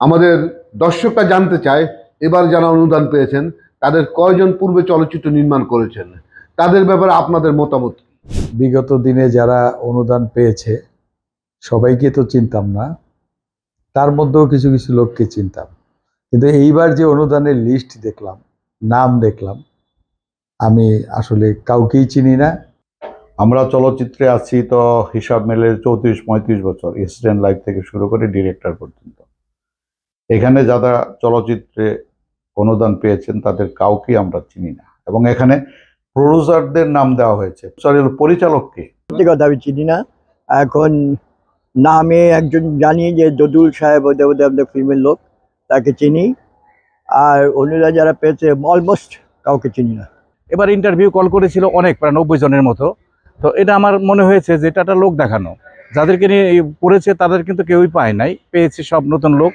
আমাদের দর্শকরা জানতে চায় এবার যারা অনুদান পেয়েছেন তাদের কয়জন পূর্বে চলচ্চিত্র নির্মাণ করেছেন, তাদের ব্যাপারে আপনাদের মতামত কি? বিগত দিনে যারা অনুদান পেয়েছে সবাইকে তো চিনতাম না, তার মধ্যেও কিছু কিছু লোককে চিনতাম, কিন্তু এইবার যে অনুদানের লিস্ট দেখলাম, নাম দেখলাম, আমি আসলে কাউকেই চিনি না। আমরা চলচ্চিত্রে আছি তো হিসাব মেলে 34-35 বছর, স্টুডেন্ট লাইফ থেকে শুরু করে ডিরেক্টর পর্যন্ত। এখানে যারা চলচ্চিত্রে অনুদান পেয়েছেন তাদের কাউকেই আমরা চিনি না, এবং এখানে প্রডিউসারদের নাম দেওয়া হয়েছে, পরিচালককে সত্যি কথা আমি চিনি না। এখন নামে একজন জানি যে দদুল সাহেব, আমাদের ফিল্মের লোক, তাকে চিনি। আর অন্যরা যারা পেয়েছে অলমোস্ট কাউকে চিনি না। এবার ইন্টারভিউ কল করেছিল অনেক, প্রায় 90 জনের মতো। তো এটা আমার মনে হয়েছে যে এটা একটা লোক দেখানো, যাদেরকে নিয়ে পড়েছে তাদের কিন্তু কেউই পায় নাই, পেয়েছে সব নতুন লোক।